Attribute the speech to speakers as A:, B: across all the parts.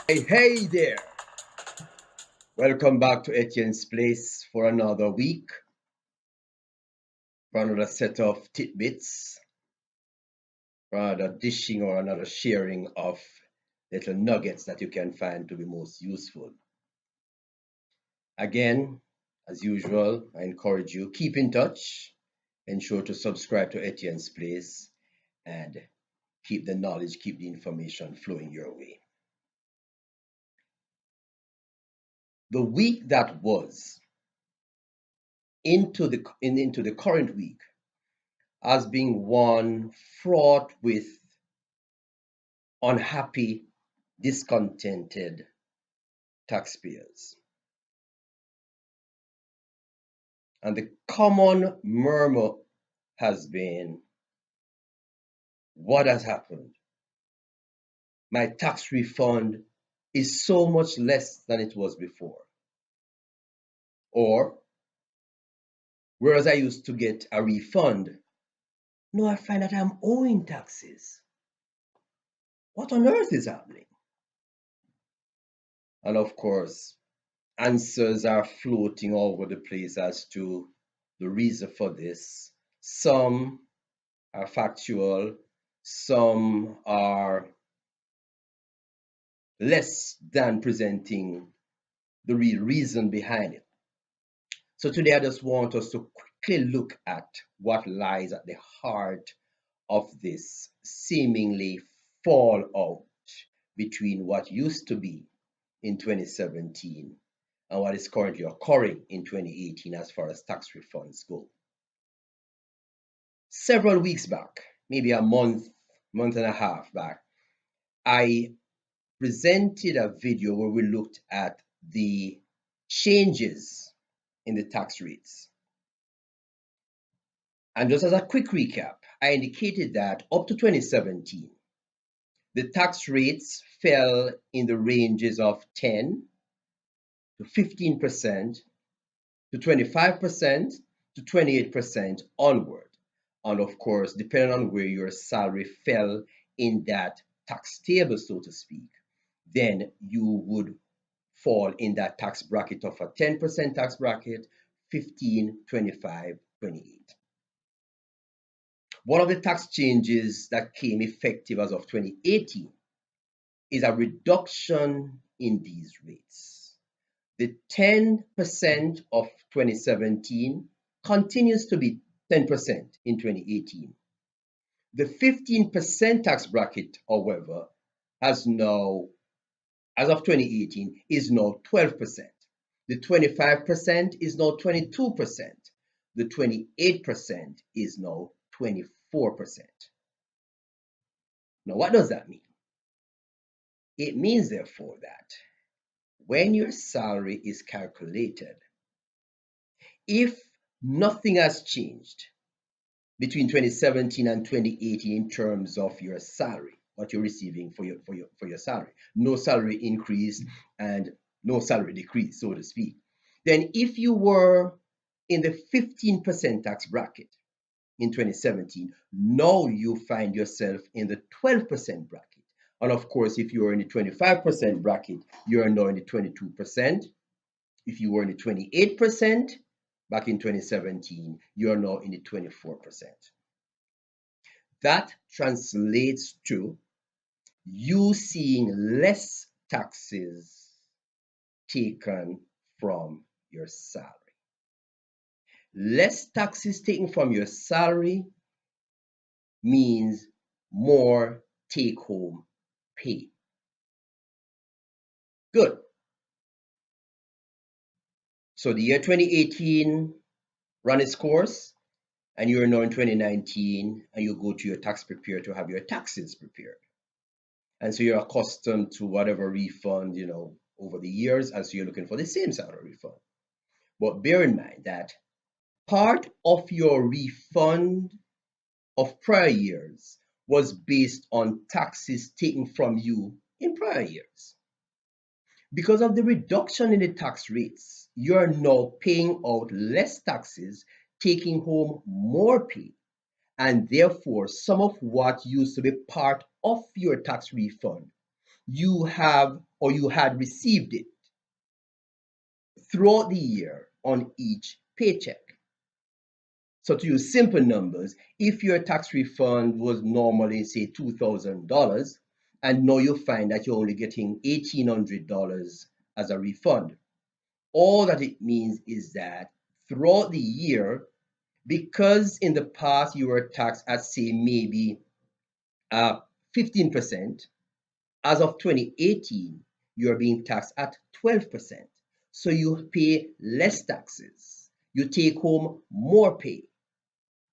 A: Hey there! Welcome back to Etienne's Place for another week, for another set of tidbits, for another dishing or another sharing of little nuggets that you can find to be most useful. Again, as usual, I encourage you, keep in touch, ensure to subscribe to Etienne's Place, and keep the knowledge, keep the information flowing your way. The week that was into the current week as being one fraught with unhappy, discontented taxpayers. And the common murmur has been, what has happened? My tax refund is so much less than it was before. Or, whereas I used to get a refund, now I find that I'm owing taxes. What on earth is happening? And of course, answers are floating all over the place as to the reason for this. Some are factual, some are less than presenting the real reason behind it. So today I just want us to quickly look at what lies at the heart of this seemingly fallout between what used to be in 2017 and what is currently occurring in 2018 as far as tax refunds go. Several weeks back, maybe a month and a half back, I presented a video where we looked at the changes in the tax rates. And just as a quick recap, I indicated that up to 2017, the tax rates fell in the ranges of 10 to 15% to 25% to 28% onward. And of course, depending on where your salary fell in that tax table, so to speak, then you would fall in that tax bracket of a 10% tax bracket, 15, 25, 28. One of the tax changes that came effective as of 2018 is a reduction in these rates. The 10% of 2017 continues to be 10% in 2018. The 15% tax bracket, however, has now, as of 2018, is now 12%. The 25% is now 22%. The 28% is now 24%. Now, what does that mean? It means, therefore, that when your salary is calculated, if nothing has changed between 2017 and 2018 in terms of your salary, what you're receiving for your salary, no salary increase and no salary decrease, so to speak, then if you were in the 15% tax bracket in 2017, now you find yourself in the 12% bracket. And of course, if you were in the 25% bracket, you are now in the 22%. If you were in the 28% back in 2017, you are now in the 24%. That translates to you seeing less taxes taken from your salary. Less taxes taken from your salary means more take-home pay. Good. So the year 2018 ran its course, and you're now in 2019, and you go to your tax preparer to have your taxes prepared. And so you're accustomed to whatever refund, over the years, and so you're looking for the same salary refund. But bear in mind that part of your refund of prior years was based on taxes taken from you in prior years. Because of the reduction in the tax rates, you are now paying out less taxes, taking home more pay, and therefore some of what used to be part of your tax refund, you have or you had received it throughout the year on each paycheck. So to use simple numbers, if your tax refund was normally, say, $2,000, and now you find that you're only getting $1,800 as a refund, all that it means is that throughout the year, because in the past you were taxed at, say, maybe 15%, as of 2018, you're being taxed at 12%. So you pay less taxes. You take home more pay.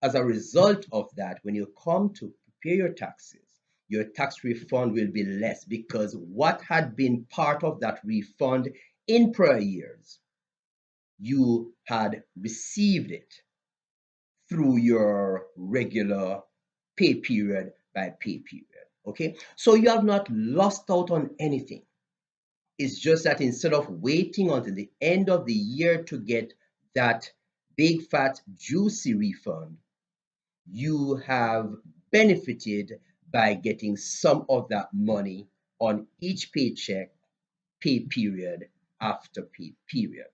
A: As a result of that, when you come to prepare your taxes, your tax refund will be less because what had been part of that refund in prior years, you had received it through your regular pay period by pay period. Okay, so you have not lost out on anything. It's just that instead of waiting until the end of the year to get that big, fat, juicy refund, you have benefited by getting some of that money on each paycheck, pay period after pay period.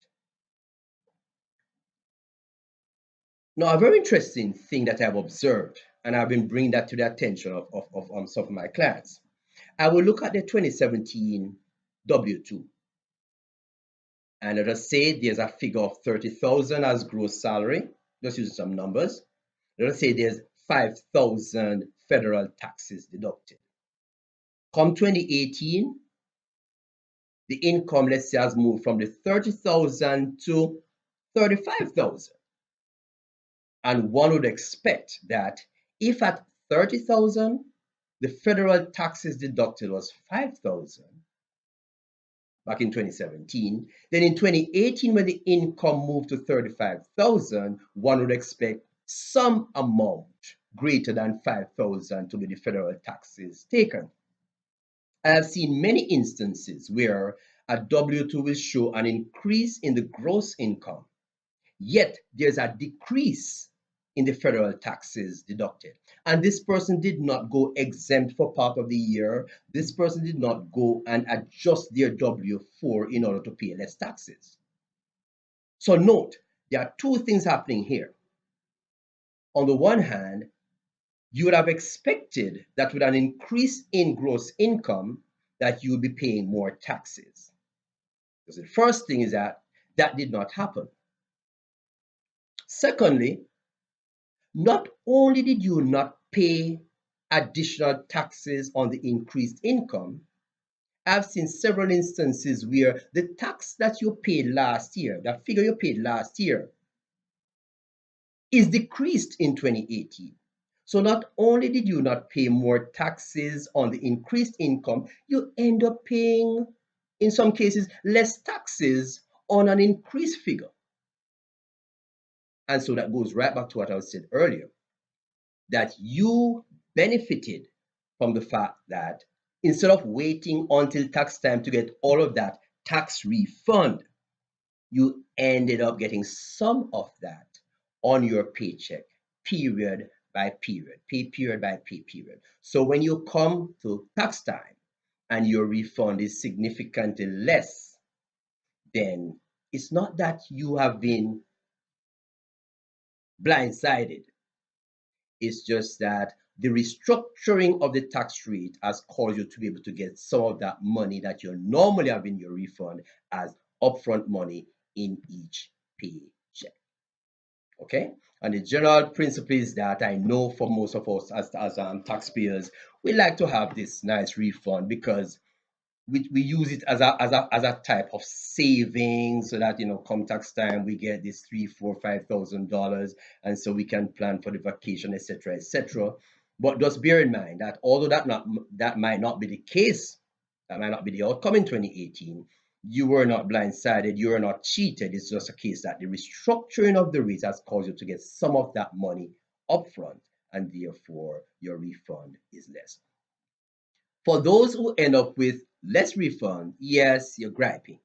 A: Now, a very interesting thing that I've observed, and I've been bringing that to the attention of some of my clients, I will look at the 2017 W-2, and let us say there's a figure of 30,000 as gross salary. Just using some numbers. Let us say there's 5,000 federal taxes deducted. Come 2018, the income, let's say, has moved from the 30,000 to 35,000. And one would expect that if at 30,000, the federal taxes deducted was 5,000 back in 2017, then in 2018, when the income moved to 35,000, one would expect some amount greater than 5,000 to be the federal taxes taken. I have seen many instances where a W-2 will show an increase in the gross income, yet there's a decrease in the federal taxes deducted. And this person did not go exempt for part of the year. This person did not go and adjust their W-4 in order to pay less taxes. So note, there are two things happening here. On the one hand, you would have expected that with an increase in gross income, that you would be paying more taxes. Because the first thing is that did not happen. Secondly, not only did you not pay additional taxes on the increased income, I've seen several instances where the tax that you paid last year, that figure you paid last year, is decreased in 2018. So not only did you not pay more taxes on the increased income, you end up paying, in some cases, less taxes on an increased figure. And so that goes right back to what I said earlier, that you benefited from the fact that instead of waiting until tax time to get all of that tax refund, you ended up getting some of that on your paycheck, period by period, pay period by pay period. So when you come to tax time and your refund is significantly less, then it's not that you have been blindsided. It's just that the restructuring of the tax rate has caused you to be able to get some of that money that you normally have in your refund as upfront money in each paycheck. Okay, and the general principle is that I know for most of us as taxpayers, we like to have this nice refund because we use it as a type of savings so that come tax time we get this $3, $4, $5,000, and so we can plan for the vacation, etc., etc. But just bear in mind that although that might not be the case, that might not be the outcome in 2018, you were not blindsided, you were not cheated. It's just a case that the restructuring of the rates has caused you to get some of that money upfront, and therefore your refund is less. For those who end up with less refund, yes, you're griping.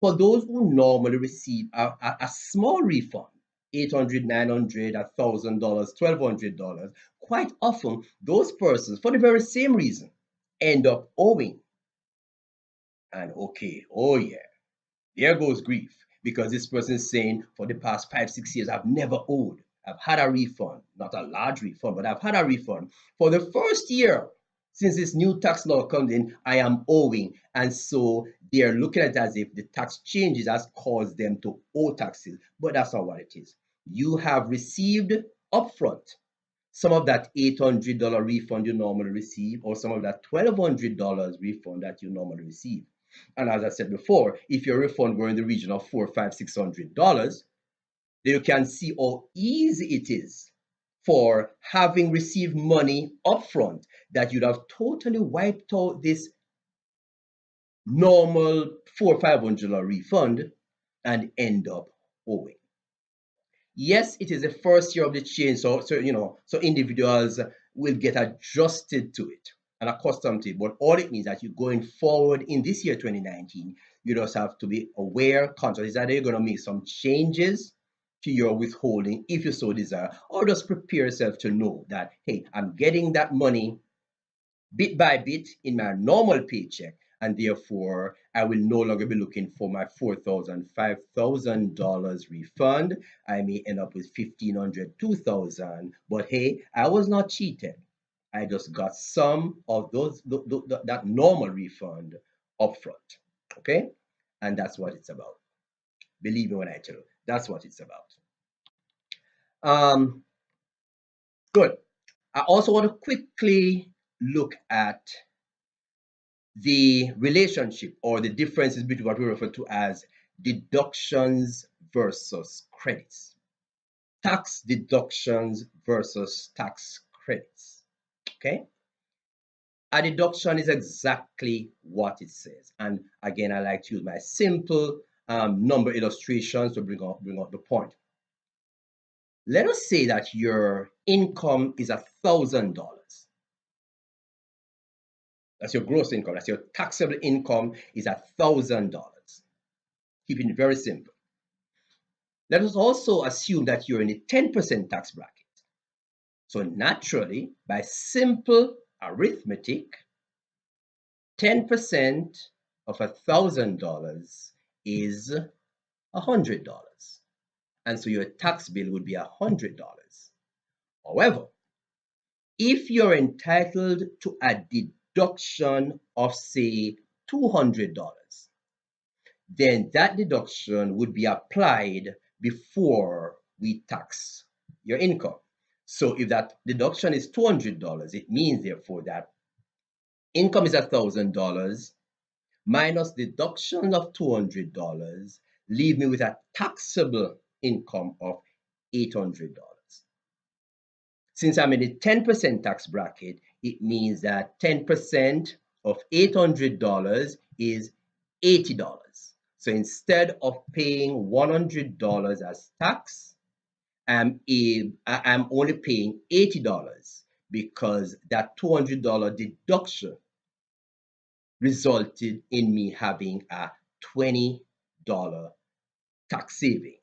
A: For those who normally receive a small refund, $800, $900, $1,000, $1,200, quite often those persons, for the very same reason, end up owing. And okay, oh yeah, there goes grief. Because this person is saying, for the past 5, 6 years, I've never owed. I've had a refund, not a large refund, but I've had a refund. For the first year since this new tax law comes in, I am owing. And so they're looking at it as if the tax changes has caused them to owe taxes. But that's not what it is. You have received upfront some of that $800 refund you normally receive, or some of that $1,200 refund that you normally receive. And as I said before, if your refund were in the region of $400, $500, $600, then you can see how easy it is for having received money upfront that you'd have totally wiped out this normal $400, $500 refund and end up owing. Yes, it is the first year of the change, so individuals will get adjusted to it and accustomed to it. But all it means that you're going forward in this year 2019, you just have to be aware, conscious that you're going to make some changes to your withholding if you so desire, or just prepare yourself to know that, hey, I'm getting that money bit by bit in my normal paycheck, and therefore I will no longer be looking for my $4,000, $5,000 refund. I may end up with 1,500, 2,000, but hey, I was not cheated. I just got some of that normal refund upfront. Okay, and that's what it's about. Believe me when I tell you, that's what it's about. Good. I also want to quickly look at the relationship or the differences between what we refer to as deductions versus credits. Tax deductions versus tax credits. Okay? A deduction is exactly what it says. And again, I like to use my simple number illustrations to bring up the point. Let us say that your income is $1,000. That's your gross income. That's your taxable income is $1,000. Keeping it very simple. Let us also assume that you're in a 10% tax bracket. So naturally, by simple arithmetic, 10% of $1,000 is $100. And so your tax bill would be $100. However, if you're entitled to a deduction of, say, $200, then that deduction would be applied before we tax your income. So if that deduction is $200, it means therefore that income is $1,000 minus deduction of $200, leave me with a taxable income of $800. Since I'm in the 10% tax bracket, it means that 10% of $800 is $80. So instead of paying $100 as tax, I'm only paying $80 because that $200 deduction resulted in me having a $20 tax saving.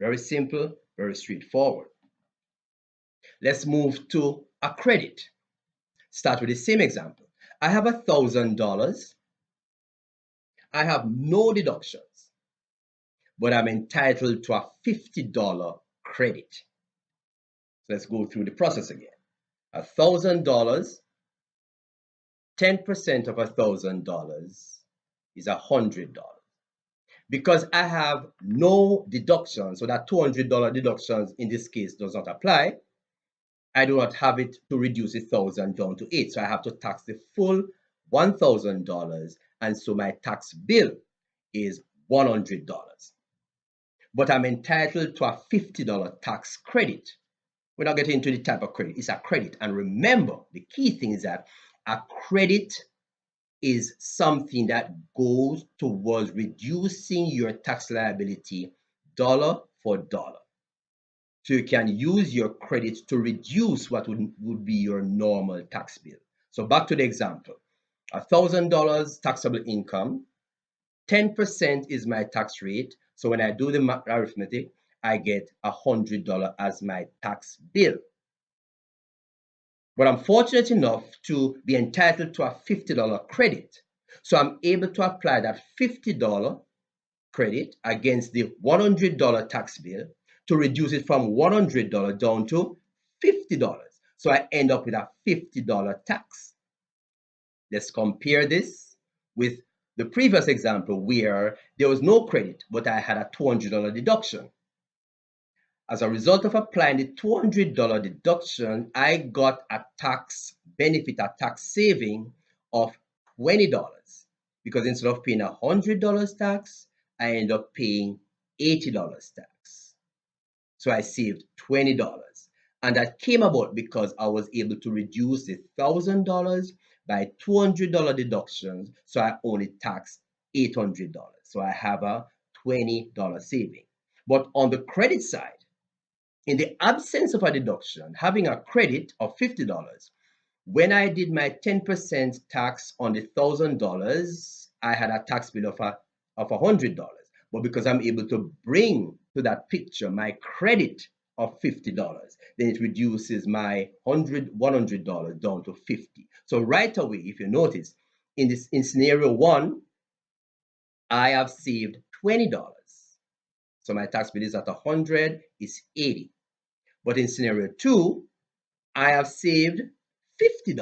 A: Very simple, very straightforward. Let's move to a credit. Start with the same example. I have $1,000. I have no deductions, but I'm entitled to a $50 credit. So let's go through the process again. $1,000, 10% of $1,000 is $100. Because I have no deduction, so that $200 deductions in this case does not apply, I do not have it to reduce 1,000 down to 8. So I have to tax the full $1,000, and so my tax bill is $100. But I'm entitled to a $50 tax credit. We're not getting into the type of credit. It's a credit. And remember, the key thing is that a credit is something that goes towards reducing your tax liability dollar for dollar. So you can use your credit to reduce what would be your normal tax bill. So back to the example. $1,000 taxable income, 10% is my tax rate. So when I do the arithmetic, I get $100 as my tax bill. But I'm fortunate enough to be entitled to a $50 credit. So I'm able to apply that $50 credit against the $100 tax bill to reduce it from $100 down to $50. So I end up with a $50 tax. Let's compare this with the previous example where there was no credit, but I had a $200 deduction. As a result of applying the $200 deduction, I got a tax benefit, a tax saving of $20, because instead of paying $100 tax, I end up paying $80 tax. So I saved $20. And that came about because I was able to reduce the $1,000 by $200 deductions. So I only tax $800. So I have a $20 saving. But on the credit side, in the absence of a deduction, having a credit of $50, when I did my 10% tax on the $1,000, I had a tax bill of $100. But because I'm able to bring to that picture my credit of $50, then it reduces my $100 down to $50. So right away, if you notice, in scenario one, I have saved $20. So my tax bill is at 100, is 80. But in scenario two, I have saved $50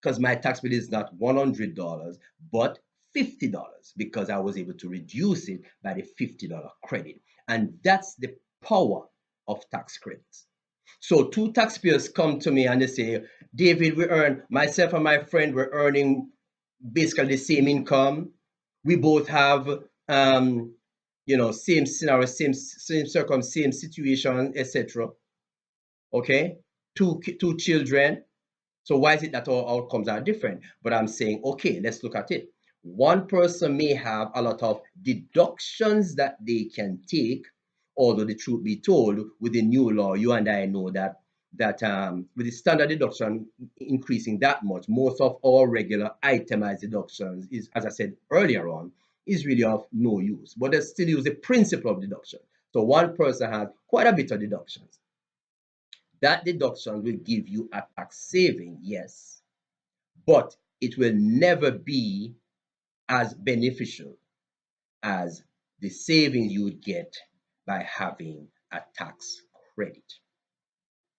A: because my tax bill is not $100, but $50 because I was able to reduce it by the $50 credit. And that's the power of tax credits. So two taxpayers come to me and they say, David, myself and my friend, we're earning basically the same income. We both have, same scenario, same circum, same situation, etc. Okay, two children. So why is it that our outcomes are different? But I'm saying, okay, let's look at it. One person may have a lot of deductions that they can take, although the truth be told, with the new law, you and I know that with the standard deduction increasing that much, most of our regular itemized deductions is, as I said earlier on, is really of no use. But they still use the principle of deduction. So one person has quite a bit of deductions. That deduction will give you a tax saving, yes, but it will never be as beneficial as the savings you would get by having a tax credit.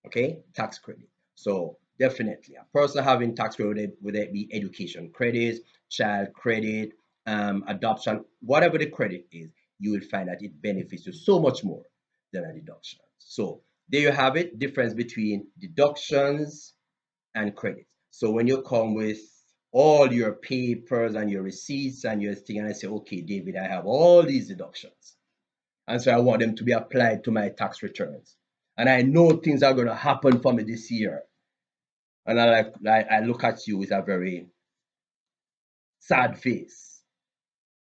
A: Okay, tax credit. So definitely, a person having tax credit, whether it be education credit, child credit, adoption, whatever the credit is, you will find that it benefits you so much more than a deduction. So there you have it, difference between deductions and credits. So when you come with all your papers and your receipts and your thing, and I say, okay, David, I have all these deductions. And so I want them to be applied to my tax returns. And I know things are going to happen for me this year. And I look at you with a very sad face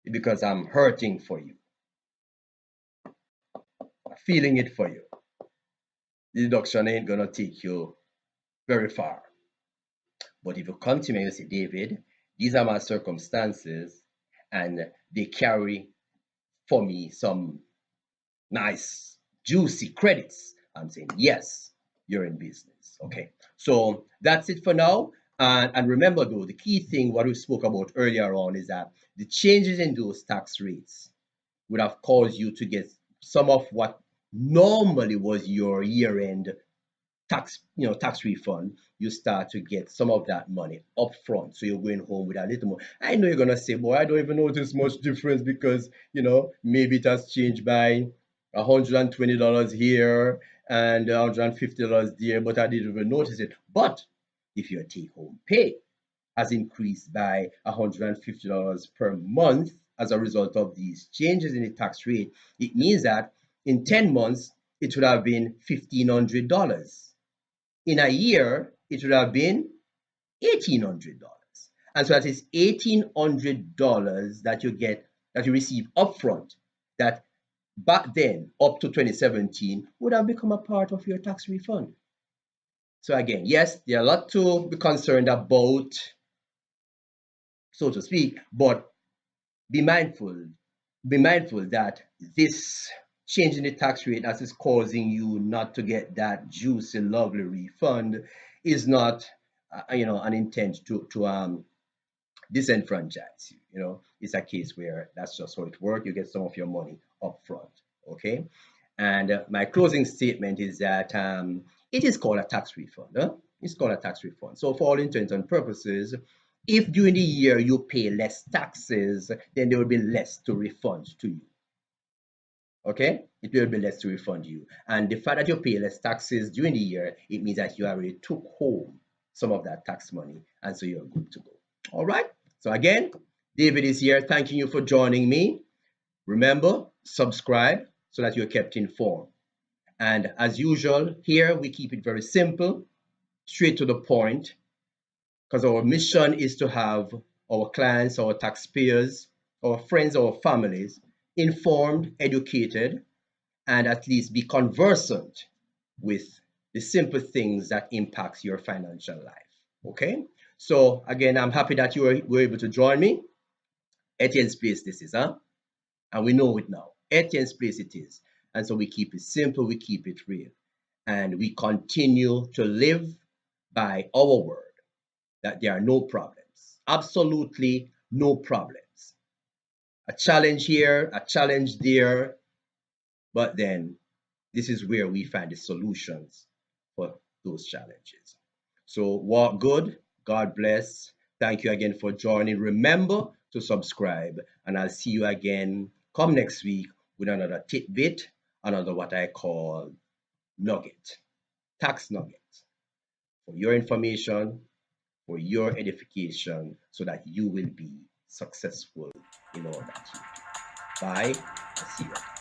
A: because I'm hurting for you, feeling it for you. The deduction ain't going to take you very far. But if you come to me and you say, David, these are my circumstances and they carry for me some nice, juicy credits, I'm saying, yes, you're in business. Okay, so that's it for now. And remember, though, the key thing, what we spoke about earlier on, is that the changes in those tax rates would have caused you to get some of what normally was your year-end tax refund. You start to get some of that money up front, so you're going home with a little more. I know you're gonna say, boy, I don't even notice much difference because maybe it has changed by $120 here and $150 there, but I didn't even notice it. But if your take-home pay has increased by $150 per month as a result of these changes in the tax rate, it means that in 10 months it would have been $1,500. In a year, it would have been $1,800. And so that is $1,800 that you receive upfront, that back then, up to 2017, would have become a part of your tax refund. So again, yes, there are a lot to be concerned about, so to speak, but be mindful that this change in the tax rate, as is causing you not to get that juicy, lovely refund, is not, an intent to disenfranchise you. You know, it's a case where that's just how it works. You get some of your money up front. Okay. And my closing statement is that it is called a tax refund. Huh? It's called a tax refund. So, for all intents and purposes, if during the year you pay less taxes, then there will be less to refund to you. Okay, it will be less to refund you. And the fact that you pay less taxes during the year, it means that you already took home some of that tax money, and so you're good to go. All right. So again, David is here. Thanking you for joining me. Remember, subscribe so that you're kept informed. And as usual, here we keep it very simple, straight to the point, because our mission is to have our clients, our taxpayers, our friends, our families informed, educated, and at least be conversant with the simple things that impacts your financial life. Okay? So again, I'm happy that were able to join me. Etienne's place this is, huh? And we know it now. Etienne's place it is. And so we keep it simple, we keep it real. And we continue to live by our word that there are no problems. Absolutely no problems. A challenge here, a challenge there, but then this is where we find the solutions for those challenges. So walk good. God bless. Thank you again for joining. Remember to subscribe, and I'll see you again come next week with another tidbit, another what I call nugget, tax nugget, for your information, for your edification, so that you will be successful in all that you do. Bye. I'll see you.